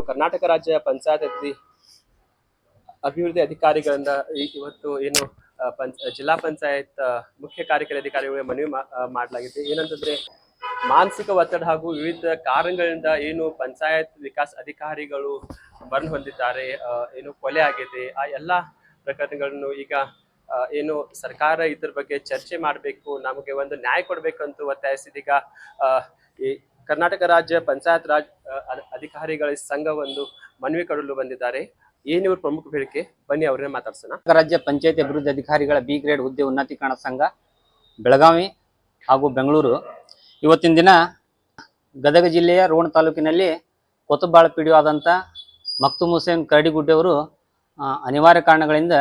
ಕರ್ನಾಟಕ ರಾಜ್ಯ ಪಂಚಾಯತ್ ಅಭಿವೃದ್ಧಿ ಅಧಿಕಾರಿಗಳಿಂದ ಇವತ್ತು ಏನು ಜಿಲ್ಲಾ ಪಂಚಾಯತ್ ಮುಖ್ಯ ಕಾರ್ಯಕಾರಿ ಅಧಿಕಾರಿಗಳಿಗೆ ಮನವಿ ಮಾಡಲಾಗಿದೆ. ಏನಂತಂದ್ರೆ ಮಾನಸಿಕ ಒತ್ತಡ ಹಾಗೂ ವಿವಿಧ ಕಾರಣಗಳಿಂದ ಏನು ಪಂಚಾಯತ್ ವಿಕಾಸ್ ಅಧಿಕಾರಿಗಳು ಮರಣ ಹೊಂದಿದ್ದಾರೆ, ಏನು ಕೊಲೆ ಆಗಿದೆ, ಆ ಎಲ್ಲಾ ಪ್ರಕರಣಗಳನ್ನು ಈಗ ಏನು ಸರ್ಕಾರ ಇದ್ರ ಬಗ್ಗೆ ಚರ್ಚೆ ಮಾಡಬೇಕು, ನಮಗೆ ಒಂದು ನ್ಯಾಯ ಕೊಡ್ಬೇಕಂತ ಒತ್ತಾಯಿಸಿದೀಗ ಈ ಕರ್ನಾಟಕ ರಾಜ್ಯ ಪಂಚಾಯತ್ ರಾಜ್ ಅಧಿಕಾರಿಗಳ ಸಂಘ ಒಂದು ಮನವಿ ಕೊಡಲು ಬಂದಿದ್ದಾರೆ. ಏನು ಇವ್ರ ಪ್ರಮುಖ ಬೇಡಿಕೆ, ಬನ್ನಿ ಅವ್ರನ್ನ ಮಾತಾಡ್ಸೋಣ. ರಾಜ್ಯ ಪಂಚಾಯತ್ ಅಭಿವೃದ್ಧಿ ಅಧಿಕಾರಿಗಳ ಬಿ ಗ್ರೇಡ್ ಹುದ್ದೆ ಉನ್ನತೀಕರಣ ಸಂಘ ಬೆಳಗಾವಿ ಹಾಗೂ ಬೆಂಗಳೂರು ಇವತ್ತಿನ ದಿನ ಗದಗ ಜಿಲ್ಲೆಯ ರೋಣ ತಾಲೂಕಿನಲ್ಲಿ ಕೊತ್ತಬಾಳ ಪಿಡಿಒ ಆದಂಥ ಮಕ್ತುಮ್ ಹುಸೇನ್ ಕರಡಿಗುಡ್ಡೆಯವರು ಅನಿವಾರ್ಯ ಕಾರಣಗಳಿಂದ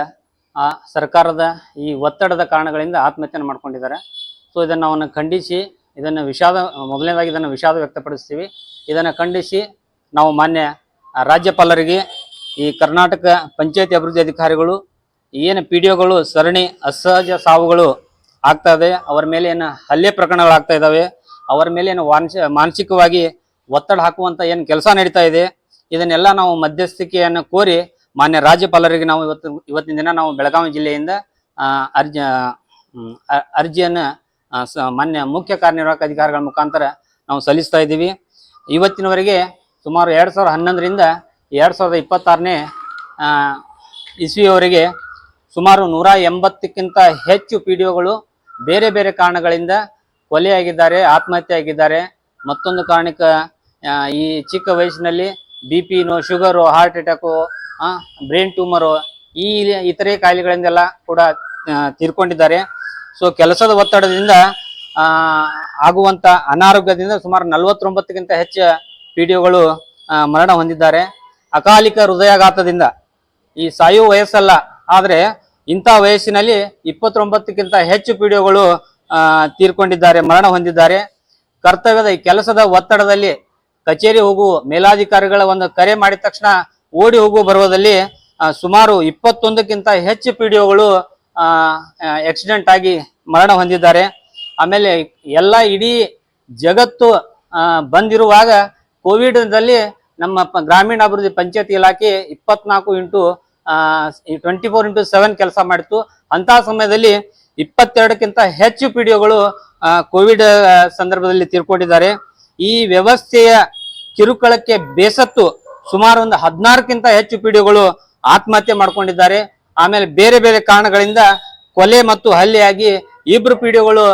ಸರ್ಕಾರದ ಈ ಒತ್ತಡದ ಕಾರಣಗಳಿಂದ ಆತ್ಮಹತ್ಯೆ ಮಾಡ್ಕೊಂಡಿದ್ದಾರೆ. ಸೊ ಇದನ್ನು ನಾವು ಖಂಡಿಸಿ ಮೊದಲನೇದಾಗಿ ಇದನ್ನು ವಿಷಾದ ವ್ಯಕ್ತಪಡಿಸ್ತೀವಿ. ಇದನ್ನು ಖಂಡಿಸಿ ನಾವು ಮಾನ್ಯ ರಾಜ್ಯಪಾಲರಿಗೆ ಈ ಕರ್ನಾಟಕ ಪಂಚಾಯತಿ ಅಭಿವೃದ್ಧಿ ಅಧಿಕಾರಿಗಳು ಏನು PDOಗಳು ಸರಣಿ ಅಸಹಜ ಸಾವುಗಳು ಆಗ್ತಾ ಇದೆ, ಅವರ ಮೇಲೆ ಏನು ಹಲ್ಲೆ ಪ್ರಕರಣಗಳಾಗ್ತಾ ಇದ್ದಾವೆ, ಅವರ ಮೇಲೆ ಏನು ಮಾನಸಿಕವಾಗಿ ಒತ್ತಡ ಹಾಕುವಂಥ ಏನು ಕೆಲಸ ನಡೀತಾ ಇದೆ, ಇದನ್ನೆಲ್ಲ ನಾವು ಮಧ್ಯಸ್ಥಿಕೆಯನ್ನು ಕೋರಿ ಮಾನ್ಯ ರಾಜ್ಯಪಾಲರಿಗೆ ನಾವು ಇವತ್ತಿನ ದಿನ ನಾವು ಬೆಳಗಾವಿ ಜಿಲ್ಲೆಯಿಂದ ಅರ್ಜಿಯನ್ನು ಮಾನ್ಯ ಮುಖ್ಯ ಕಾರ್ಯನಿರ್ವಾಹಕ ಅಧಿಕಾರಿಗಳ ಮುಖಾಂತರ ನಾವು ಸಲ್ಲಿಸ್ತಾ ಇದ್ದೀವಿ. ಇವತ್ತಿನವರೆಗೆ ಸುಮಾರು 2011ರಿಂದ 2026ನೇ ಇಸ್ವಿಯವರೆಗೆ ಸುಮಾರು 180ಕ್ಕಿಂತ ಹೆಚ್ಚು PDOಗಳು ಬೇರೆ ಬೇರೆ ಕಾರಣಗಳಿಂದ ಕೊಲೆಯಾಗಿದ್ದಾರೆ, ಆತ್ಮಹತ್ಯೆ ಆಗಿದ್ದಾರೆ. ಮತ್ತೊಂದು ಕಾರಣಕ್ಕೆ ಈ ಚಿಕ್ಕ ವಯಸ್ಸಿನಲ್ಲಿ BP, sugar, heart attack, brain tumour, ಇತರೆ ಕಾಯಿಲೆಗಳಿಂದೆಲ್ಲ ಕೂಡ ತೀರ್ಕೊಂಡಿದ್ದಾರೆ. ಸೊ ಕೆಲಸದ ಒತ್ತಡದಿಂದ ಆಗುವಂಥ ಅನಾರೋಗ್ಯದಿಂದ ಸುಮಾರು 49ಕ್ಕಿಂತ ಹೆಚ್ಚು PDOಗಳು ಮರಣ ಹೊಂದಿದ್ದಾರೆ. ಅಕಾಲಿಕ ಹೃದಯಾಘಾತದಿಂದ ಈ ಸಾಯುವ ವಯಸ್ಸಲ್ಲ, ಆದರೆ ಇಂಥ ವಯಸ್ಸಿನಲ್ಲಿ 29ಕ್ಕಿಂತ ಹೆಚ್ಚು PDOಗಳು ತೀರ್ಕೊಂಡಿದ್ದಾರೆ, ಮರಣ ಹೊಂದಿದ್ದಾರೆ. ಕರ್ತವ್ಯದ ಕೆಲಸದ ಒತ್ತಡದಲ್ಲಿ ಕಚೇರಿ ಹೋಗುವ ಮೇಲಾಧಿಕಾರಿಗಳ ಒಂದು ಕರೆ ಮಾಡಿದ ತಕ್ಷಣ ಓಡಿ ಹೋಗುವ ಬರುವುದಲ್ಲಿ ಸುಮಾರು 21ಕ್ಕಿಂತ ಹೆಚ್ಚು PDOಗಳು ಆಕ್ಸಿಡೆಂಟ್ ಆಗಿ ಮರಣ ಹೊಂದಿದ್ದಾರೆ. ಆಮೇಲೆ ಎಲ್ಲ ಇಡೀ ಜಗತ್ತು ಬಂದಿರುವಾಗ ಕೋವಿಡ್ದಲ್ಲಿ ನಮ್ಮ ಗ್ರಾಮೀಣಾಭಿವೃದ್ಧಿ ಪಂಚಾಯತಿ ಇಲಾಖೆ 24/7 ಕೆಲಸ ಮಾಡಿತ್ತು. ಅಂಥ ಸಮಯದಲ್ಲಿ 22ಕ್ಕಿಂತ ಹೆಚ್ಚು PDOಗಳು ಕೋವಿಡ್ ಸಂದರ್ಭದಲ್ಲಿ ತೀರ್ಕೊಂಡಿದ್ದಾರೆ. ಈ ವ್ಯವಸ್ಥೆಯ ಕಿರುಕುಳಕ್ಕೆ ಬೇಸತ್ತು ಸುಮಾರು ಒಂದು 16ಕ್ಕಿಂತ ಹೆಚ್ಚು PDOಗಳು ಆತ್ಮಹತ್ಯೆ ಮಾಡ್ಕೊಂಡಿದ್ದಾರೆ. ಆಮೇಲೆ ಬೇರೆ ಬೇರೆ ಕಾರಣಗಳಿಂದ ಕೊಲೆ ಮತ್ತು ಹಲ್ಲೆಯಾಗಿ 2 PDOಗಳು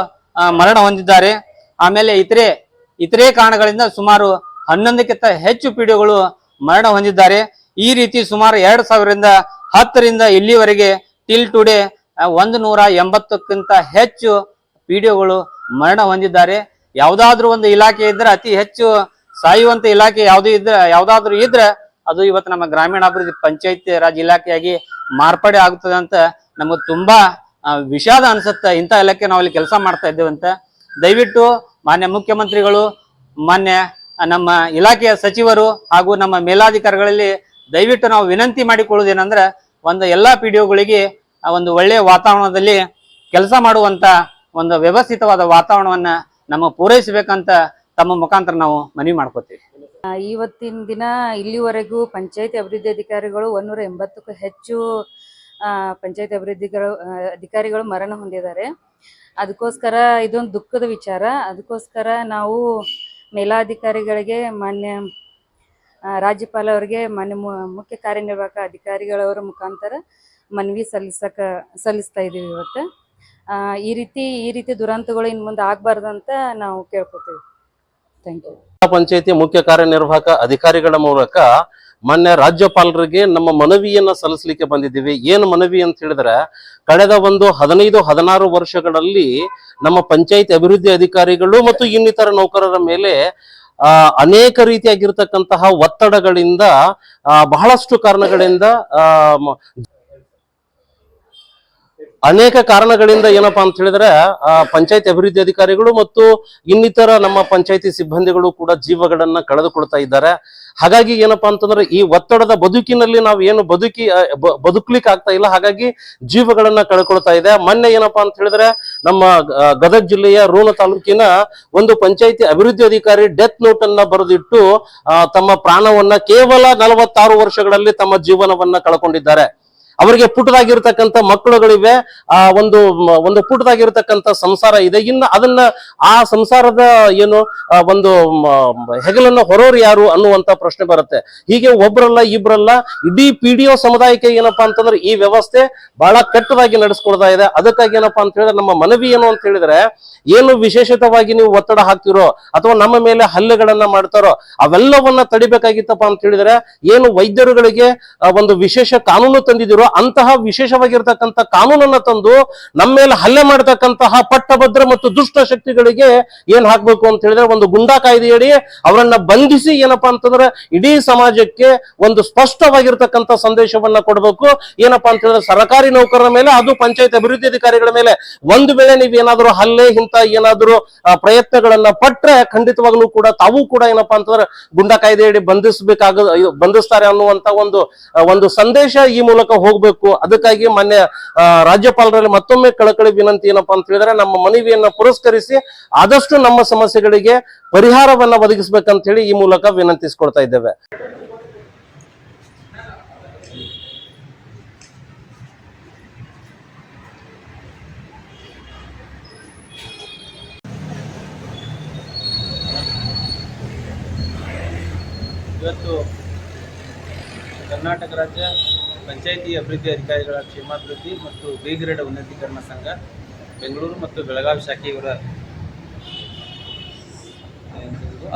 ಮರಣ ಹೊಂದಿದ್ದಾರೆ. ಆಮೇಲೆ ಇತರೆ ಕಾರಣಗಳಿಂದ ಸುಮಾರು 11ಕ್ಕಿಂತ ಹೆಚ್ಚು PDOಗಳು ಮರಣ ಹೊಂದಿದ್ದಾರೆ. ಈ ರೀತಿ ಸುಮಾರು 2010ರಿಂದ ಇಲ್ಲಿವರೆಗೆ ಟಿಲ್ ಟುಡೇ 180ಕ್ಕಿಂತ ಹೆಚ್ಚು PDOಗಳು ಮರಣ ಹೊಂದಿದ್ದಾರೆ. ಯಾವುದಾದ್ರೂ ಒಂದು ಇಲಾಖೆ ಇದ್ರೆ, ಅತಿ ಹೆಚ್ಚು ಸಾಯುವಂತ ಇಲಾಖೆ ಯಾವುದಾದ್ರೂ ಇದ್ರೆ ಅದು ಇವತ್ತು ನಮ್ಮ ಗ್ರಾಮೀಣಾಭಿವೃದ್ಧಿ ಪಂಚಾಯತ್ ರಾಜ್ ಇಲಾಖೆಯಾಗಿ ಮಾರ್ಪಡೆ ಆಗುತ್ತದೆ ಅಂತ ನಮಗೆ ತುಂಬಾ ವಿಷಾದ ಅನ್ಸುತ್ತೆ. ಇಂಥ ಇಲಾಖೆ ನಾವು ಅಲ್ಲಿ ಕೆಲಸ ಮಾಡ್ತಾ ಇದ್ದೇವಂತ. ದಯವಿಟ್ಟು ಮಾನ್ಯ ಮುಖ್ಯಮಂತ್ರಿಗಳು, ಮಾನ್ಯ ನಮ್ಮ ಇಲಾಖೆಯ ಸಚಿವರು ಹಾಗೂ ನಮ್ಮ ಮೇಲಾಧಿಕಾರಿಗಳಲ್ಲಿ ದಯವಿಟ್ಟು ನಾವು ವಿನಂತಿ ಮಾಡಿಕೊಳ್ಳುವುದೇನೆಂದ್ರೆ, ಎಲ್ಲ PDOಗಳಿಗೆ ಒಂದು ಒಳ್ಳೆಯ ವಾತಾವರಣದಲ್ಲಿ ಕೆಲಸ ಮಾಡುವಂತ ಒಂದು ವ್ಯವಸ್ಥಿತವಾದ ವಾತಾವರಣವನ್ನ ನಮ್ಮ ಪೂರೈಸಬೇಕಂತ ತಮ್ಮ ಮುಖಾಂತರ ನಾವು ಮನವಿ ಮಾಡ್ಕೋತೀವಿ. ಇವತ್ತಿನ ದಿನ ಇಲ್ಲಿವರೆಗೂ ಪಂಚಾಯತಿ ಅಭಿವೃದ್ಧಿ ಅಧಿಕಾರಿಗಳು 180ಕ್ಕೂ ಹೆಚ್ಚು ಪಂಚಾಯತಿ ಅಧಿಕಾರಿಗಳು ಮರಣ ಹೊಂದಿದ್ದಾರೆ. ಅದಕ್ಕೋಸ್ಕರ ಇದೊಂದು ದುಃಖದ ವಿಚಾರ. ಅದಕ್ಕೋಸ್ಕರ ನಾವು ಮೇಲಾಧಿಕಾರಿಗಳಿಗೆ, ಮಾನ್ಯ ರಾಜ್ಯಪಾಲ ಅವರಿಗೆ, ಮಾನ್ಯ ಮುಖ್ಯ ಕಾರ್ಯನಿರ್ವಾಹಕ ಅಧಿಕಾರಿಗಳವರ ಮುಖಾಂತರ ಮನವಿ ಸಲ್ಲಿಸ್ತಾ ಇದ್ದೀವಿ. ಇವತ್ತು ಈ ರೀತಿ ದುರಂತಗಳು ಇನ್ನು ಮುಂದೆ ಆಗಬಾರ್ದಂತ ನಾವು ಕೇಳ್ಕೊತೀವಿ. Thank you. ಪಂಚಾಯತಿ ಮುಖ್ಯ ಕಾರ್ಯನಿರ್ವಾಹಕ ಅಧಿಕಾರಿಗಳ ಮೂಲಕ ಮಾನ್ಯ ರಾಜ್ಯಪಾಲರಿಗೆ ನಮ್ಮ ಮನವಿಯನ್ನ ಸಲ್ಲಿಸಲಿಕ್ಕೆ ಬಂದಿದ್ದೀವಿ. ಏನು ಮನವಿ ಅಂತ ಹೇಳಿದ್ರೆ, ಕಳೆದ ಒಂದು 15-16 ವರ್ಷಗಳಲ್ಲಿ ನಮ್ಮ ಪಂಚಾಯತ್ ಅಭಿವೃದ್ಧಿ ಅಧಿಕಾರಿಗಳು ಮತ್ತು ಇನ್ನಿತರ ನೌಕರರ ಮೇಲೆ ಅನೇಕ ರೀತಿಯಾಗಿರ್ತಕ್ಕಂತಹ ಒತ್ತಡಗಳಿಂದ, ಬಹಳಷ್ಟು ಕಾರಣಗಳಿಂದ ಏನಪ್ಪಾ ಅಂತ ಹೇಳಿದ್ರೆ ಪಂಚಾಯತ್ ಅಭಿವೃದ್ಧಿ ಅಧಿಕಾರಿಗಳು ಮತ್ತು ಇನ್ನಿತರ ನಮ್ಮ ಪಂಚಾಯತಿ ಸಿಬ್ಬಂದಿಗಳು ಕೂಡ ಜೀವಗಳನ್ನ ಕಳೆದುಕೊಳ್ತಾ ಇದ್ದಾರೆ. ಹಾಗಾಗಿ ಏನಪ್ಪಾ ಅಂತಂದ್ರೆ ಈ ಒತ್ತಡದ ಬದುಕಿನಲ್ಲಿ ನಾವು ಏನು ಬದುಕ್ಲಿಕ್ಕೆ ಆಗ್ತಾ ಇಲ್ಲ, ಹಾಗಾಗಿ ಜೀವಗಳನ್ನ ಕಳ್ಕೊಳ್ತಾ ಇದೆ. ಮೊನ್ನೆ ಏನಪ್ಪಾ ಅಂತ ಹೇಳಿದ್ರೆ ನಮ್ಮ ಗದಗ ಜಿಲ್ಲೆಯ ರೋಣ ತಾಲೂಕಿನ ಒಂದು ಪಂಚಾಯಿತಿ ಅಭಿವೃದ್ಧಿ ಅಧಿಕಾರಿ ಡೆತ್ ನೋಟ್ ಅನ್ನ ಬರೆದಿಟ್ಟು ತಮ್ಮ ಪ್ರಾಣವನ್ನ ಕೇವಲ 46 ವರ್ಷಗಳಲ್ಲಿ ತಮ್ಮ ಜೀವನವನ್ನ ಕಳ್ಕೊಂಡಿದ್ದಾರೆ. ಅವರಿಗೆ ಪುಟ್ಟದಾಗಿರ್ತಕ್ಕಂಥ ಮಕ್ಕಳುಗಳಿವೆ, ಒಂದು ಪುಟ್ಟದಾಗಿರ್ತಕ್ಕಂಥ ಸಂಸಾರ ಇದೆ. ಇನ್ನು ಅದನ್ನ ಆ ಸಂಸಾರದ ಏನು ಒಂದು ಹೆಗಲನ್ನ ಹೊರೋರು ಯಾರು ಅನ್ನುವಂತ ಪ್ರಶ್ನೆ ಬರುತ್ತೆ. ಹೀಗೆ ಒಬ್ರಲ್ಲ ಇಬ್ರಲ್ಲ ಇಡೀ PDO ಸಮುದಾಯಕ್ಕೆ ಏನಪ್ಪಾ ಅಂತಂದ್ರೆ ಈ ವ್ಯವಸ್ಥೆ ಬಹಳ ಕೆಟ್ಟದಾಗಿ ನಡೆಸ್ಕೊಳ್ತಾ ಇದೆ. ಅದಕ್ಕಾಗಿ ಏನಪ್ಪಾ ಅಂತ ಹೇಳಿದ್ರೆ ನಮ್ಮ ಮನವಿ ಏನು ಅಂತ ಹೇಳಿದ್ರೆ, ಏನು ವಿಶೇಷತವಾಗಿ ನೀವು ಒತ್ತಡ ಹಾಕ್ತಿರೋ ಅಥವಾ ನಮ್ಮ ಮೇಲೆ ಹಲ್ಲೆಗಳನ್ನ ಮಾಡ್ತಾರೋ ಅವೆಲ್ಲವನ್ನ ತಡಿಬೇಕಾಗಿತ್ತಪ್ಪ ಅಂತ ಹೇಳಿದ್ರೆ, ಏನು ವೈದ್ಯರುಗಳಿಗೆ ಒಂದು ವಿಶೇಷ ಕಾನೂನು ತಂದಿದಿರೋ ಅಂತಹ ವಿಶೇಷವಾಗಿರ್ತಕ್ಕಂಥ ಕಾನೂನನ್ನ ತಂದು ನಮ್ಮ ಮೇಲೆ ಹಲ್ಲೆ ಮಾಡತಕ್ಕಂತಹ ಪಟ್ಟಭದ್ರ ಮತ್ತು ದುಷ್ಟ ಶಕ್ತಿಗಳಿಗೆ ಏನ್ ಹಾಕ್ಬೇಕು ಅಂತ ಹೇಳಿದ್ರೆ, ಒಂದು ಗುಂಡಾ ಕಾಯ್ದೆಯಡಿ ಅವರನ್ನ ಬಂಧಿಸಿ ಏನಪ್ಪಾ ಅಂತಂದ್ರೆ ಇಡೀ ಸಮಾಜಕ್ಕೆ ಒಂದು ಸ್ಪಷ್ಟವಾಗಿರ್ತಕ್ಕಂಥ ಸಂದೇಶವನ್ನ ಕೊಡಬೇಕು. ಏನಪ್ಪಾ ಅಂತ ಹೇಳಿದ್ರೆ, ಸರ್ಕಾರಿ ನೌಕರರ ಮೇಲೆ, ಅದು ಪಂಚಾಯತ್ ಅಭಿವೃದ್ಧಿ ಅಧಿಕಾರಿಗಳ ಮೇಲೆ ಒಂದು ವೇಳೆ ನೀವೇನಾದ್ರೂ ಹಲ್ಲೆ ಇಂತ ಏನಾದ್ರೂ ಪ್ರಯತ್ನಗಳನ್ನ ಪಟ್ರೆ ಖಂಡಿತವಾಗ್ಲೂ ಕೂಡ ತಾವು ಕೂಡ ಏನಪ್ಪಾ ಅಂತಂದ್ರೆ ಗುಂಡಾ ಕಾಯ್ದೆಯಡಿ ಬಂಧಿಸ್ತಾರೆ ಅನ್ನುವಂತ ಒಂದು ಸಂದೇಶ ಈ ಮೂಲಕ ಹೋಗ್ಬೇಕು. ಅದಕ್ಕಾಗಿ ಮಾನ್ಯ ರಾಜ್ಯಪಾಲರಲ್ಲಿ ಮತ್ತೊಮ್ಮೆ ಕಳಕಳಿ ವಿನಂತಿ ಏನಪ್ಪಾ ಅಂತ ಹೇಳಿದ್ರೆ, ನಮ್ಮ ಮನವಿಯನ್ನ ಪುರಸ್ಕರಿಸಿ ಆದಷ್ಟು ನಮ್ಮ ಸಮಸ್ಯೆಗಳಿಗೆ ಪರಿಹಾರವನ್ನ ಒದಗಿಸ್ಬೇಕಂತ ಹೇಳಿ ಈ ಮೂಲಕ ವಿನಂತಿಸ್ಕೊಳ್ತಾ ಇದ್ದೇವೆ. ಇವತ್ತು ಕರ್ನಾಟಕ ರಾಜ್ಯ ಪಂಚಾಯಿತಿ ಅಭಿವೃದ್ಧಿ ಅಧಿಕಾರಿಗಳ ಕ್ಷೇಮಾಭಿವೃದ್ಧಿ ಮತ್ತು ಬಿ ಗ್ರೇಡ್ ಉನ್ನತೀಕರಣ ಸಂಘ ಬೆಂಗಳೂರು ಮತ್ತು ಬೆಳಗಾವಿ ಶಾಖೆ ಇವರ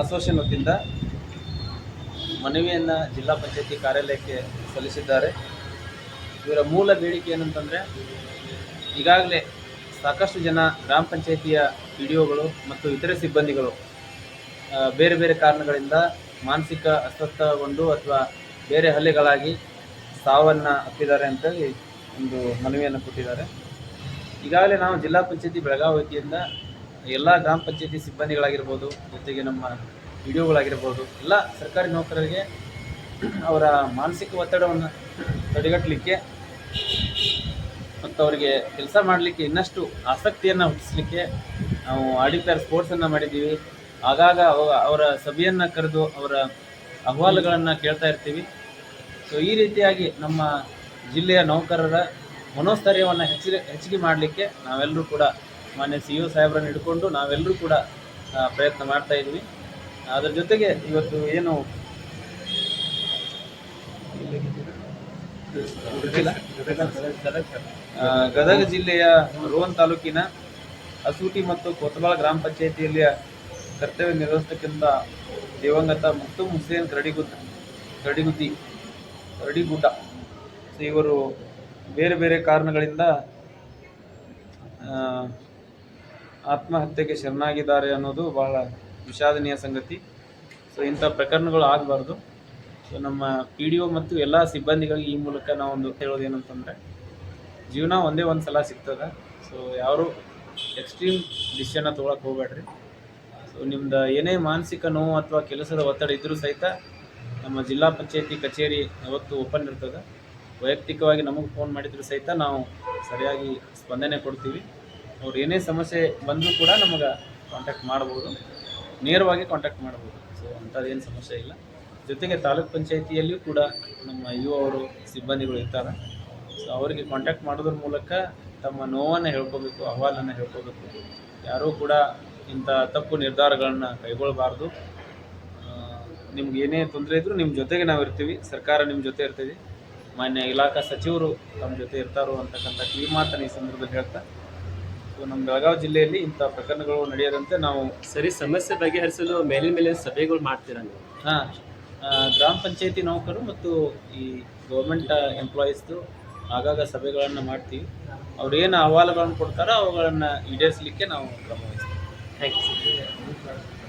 ಅಸೋಸಿಯೇಷನ್ ವತಿಯಿಂದ ಮನವಿಯನ್ನು ಜಿಲ್ಲಾ ಪಂಚಾಯಿತಿ ಕಾರ್ಯಾಲಯಕ್ಕೆ ಸಲ್ಲಿಸಿದ್ದಾರೆ. ಇವರ ಮೂಲ ಬೇಡಿಕೆ ಏನಂತಂದರೆ, ಈಗಾಗಲೇ ಸಾಕಷ್ಟು ಜನ ಗ್ರಾಮ ಪಂಚಾಯಿತಿಯ PDOಗಳು ಮತ್ತು ಇತರೆ ಸಿಬ್ಬಂದಿಗಳು ಬೇರೆ ಬೇರೆ ಕಾರಣಗಳಿಂದ ಮಾನಸಿಕ ಅಸ್ವಸ್ಥಗೊಂಡು ಅಥವಾ ಬೇರೆ ಹಲ್ಲೆಗಳಾಗಿ ಸಾವನ್ನು ಅಪ್ಪಿದ್ದಾರೆ ಅಂತೇಳಿ ಒಂದು ಮನವಿಯನ್ನು ಕೊಟ್ಟಿದ್ದಾರೆ. ಈಗಾಗಲೇ ನಾವು ಜಿಲ್ಲಾ ಪಂಚಾಯತಿ ಬೆಳಗಾವಿ ವತಿಯಿಂದ ಎಲ್ಲ ಗ್ರಾಮ ಪಂಚಾಯತಿ ಸಿಬ್ಬಂದಿಗಳಾಗಿರ್ಬೋದು, ಜೊತೆಗೆ ನಮ್ಮ PDOಗಳಾಗಿರ್ಬೋದು, ಎಲ್ಲ ಸರ್ಕಾರಿ ನೌಕರರಿಗೆ ಅವರ ಮಾನಸಿಕ ಒತ್ತಡವನ್ನು ತಡೆಗಟ್ಟಲಿಕ್ಕೆ ಮತ್ತು ಅವರಿಗೆ ಕೆಲಸ ಮಾಡಲಿಕ್ಕೆ ಇನ್ನಷ್ಟು ಆಸಕ್ತಿಯನ್ನು ಹುಟ್ಟಿಸ್ಲಿಕ್ಕೆ ನಾವು ಆಡಿಟರ್ ಸ್ಪೋರ್ಟ್ಸನ್ನು ಮಾಡಿದ್ದೀವಿ. ಆಗಾಗ ಅವರ ಸಭೆಯನ್ನು ಕರೆದು ಅವರ ಅಹವಾಲುಗಳನ್ನು ಕೇಳ್ತಾ ಇರ್ತೀವಿ. ಸೊ ಈ ರೀತಿಯಾಗಿ ನಮ್ಮ ಜಿಲ್ಲೆಯ ನೌಕರರ ಮನೋಸ್ಥೈರ್ಯವನ್ನು ಹೆಚ್ಚಿಗೆ ಮಾಡಲಿಕ್ಕೆ ನಾವೆಲ್ಲರೂ ಕೂಡ ಮಾನ್ಯ CO ಸಾಹೇಬರನ್ನು ಹಿಡ್ಕೊಂಡು ನಾವೆಲ್ಲರೂ ಕೂಡ ಪ್ರಯತ್ನ ಮಾಡ್ತಾ ಇದ್ವಿ. ಅದರ ಜೊತೆಗೆ ಇವತ್ತು ಏನು ಗದಗ ಜಿಲ್ಲೆಯ ರೋಣ ತಾಲೂಕಿನ ಅಸೂಟಿ ಮತ್ತು ಕೊತ್ತಬಾಳ ಗ್ರಾಮ ಪಂಚಾಯಿತಿಯಲ್ಲಿಯ ಕರ್ತವ್ಯ ನಿರ್ವಹಿಸತಕ್ಕಂಥ ದಿವಂಗತ ಮುಕ್ತುಮ್ ಹುಸೇನ್ ಕರಡಿಗುಡ್ಡ ಸೊ ಇವರು ಬೇರೆ ಬೇರೆ ಕಾರಣಗಳಿಂದ ಆತ್ಮಹತ್ಯೆಗೆ ಶರಣಾಗಿದ್ದಾರೆ ಅನ್ನೋದು ಬಹಳ ವಿಷಾದನೀಯ ಸಂಗತಿ. ಸೊ ಇಂಥ ಪ್ರಕರಣಗಳು ಆಗಬಾರ್ದು. ಸೊ ನಮ್ಮ PDO ಮತ್ತು ಎಲ್ಲ ಸಿಬ್ಬಂದಿಗಳಿಗೆ ಈ ಮೂಲಕ ನಾವೊಂದು ಹೇಳೋದೇನಂತಂದರೆ, ಜೀವನ ಒಂದೇ ಒಂದು ಸಲ ಸಿಗ್ತದೆ. ಸೊ ಯಾರು ಎಕ್ಸ್ಟ್ರೀಮ್ ಡಿಸಿಷನ್ನ ತೊಗೊಳಕ್ಕೆ ಹೋಗ್ಬೇಡ್ರಿ. ಸೊ ನಿಮ್ದು ಏನೇ ಮಾನಸಿಕ ನೋವು ಅಥವಾ ಕೆಲಸದ ಒತ್ತಡ ಇದ್ದರೂ ಸಹಿತ ನಮ್ಮ ಜಿಲ್ಲಾ ಪಂಚಾಯತಿ ಕಚೇರಿ ಯಾವತ್ತು ಓಪನ್ ಇರ್ತದೆ. ವೈಯಕ್ತಿಕವಾಗಿ ನಮಗೆ ಫೋನ್ ಮಾಡಿದರೂ ಸಹಿತ ನಾವು ಸರಿಯಾಗಿ ಸ್ಪಂದನೆ ಕೊಡ್ತೀವಿ. ಅವ್ರು ಏನೇ ಸಮಸ್ಯೆ ಬಂದರೂ ಕೂಡ ನಮಗೆ ಕಾಂಟ್ಯಾಕ್ಟ್ ಮಾಡ್ಬೋದು, ನೇರವಾಗಿ ಕಾಂಟ್ಯಾಕ್ಟ್ ಮಾಡ್ಬೋದು. ಸೊ ಅಂಥದ್ದೇನು ಸಮಸ್ಯೆ ಇಲ್ಲ. ಜೊತೆಗೆ ತಾಲೂಕ್ ಪಂಚಾಯಿತಿಯಲ್ಲಿಯೂ ಕೂಡ ನಮ್ಮ ಅವರು ಸಿಬ್ಬಂದಿಗಳು ಇರ್ತಾರೆ. ಸೊ ಅವರಿಗೆ ಕಾಂಟ್ಯಾಕ್ಟ್ ಮಾಡೋದ್ರ ಮೂಲಕ ತಮ್ಮ ನೋವನ್ನು ಹೇಳ್ಕೋಬೇಕು, ಅಹವಾಲನ್ನು ಹೇಳ್ಕೋಬೇಕು. ಯಾರೂ ಕೂಡ ಇಂಥ ತಪ್ಪು ನಿರ್ಧಾರಗಳನ್ನು ಕೈಗೊಳ್ಳಬಾರ್ದು. ನಿಮ್ಗೆ ಏನೇ ತೊಂದರೆ ಇದ್ದರೂ ನಿಮ್ಮ ಜೊತೆಗೆ ನಾವು ಇರ್ತೀವಿ, ಸರ್ಕಾರ ನಿಮ್ಮ ಜೊತೆ ಇರ್ತೀವಿ, ಮಾನ್ಯ ಇಲಾಖಾ ಸಚಿವರು ನಮ್ಮ ಜೊತೆ ಇರ್ತಾರೋ ಅಂತಕ್ಕಂಥ ಕಿವಿ ಮಾತನ್ನು ಈ ಸಂದರ್ಭದಲ್ಲಿ ಹೇಳ್ತಾ, ಸೊ ನಮ್ಮ ಬೆಳಗಾವಿ ಜಿಲ್ಲೆಯಲ್ಲಿ ಇಂಥ ಪ್ರಕರಣಗಳು ನಡೆಯದಂತೆ ನಾವು ಸಮಸ್ಯೆ ಬಗೆಹರಿಸಲು ಮೇಲಿನ ಸಭೆಗಳು ಮಾಡ್ತೀರಾ ನೀವು? ಹಾಂ, ಗ್ರಾಮ ಪಂಚಾಯತಿ ನೌಕರರು ಮತ್ತು ಈ ಗೌರ್ಮೆಂಟ್ ಎಂಪ್ಲಾಯೀಸ್ದು ಆಗಾಗ ಸಭೆಗಳನ್ನು ಮಾಡ್ತೀವಿ. ಅವ್ರು ಏನು ಅಹವಾಲುಗಳನ್ನು ಕೊಡ್ತಾರೋ ಅವುಗಳನ್ನು ಈಡೇರಿಸಲಿಕ್ಕೆ ನಾವು ಕ್ರಮ ವಹಿಸ್ತೀವಿ. Thank you.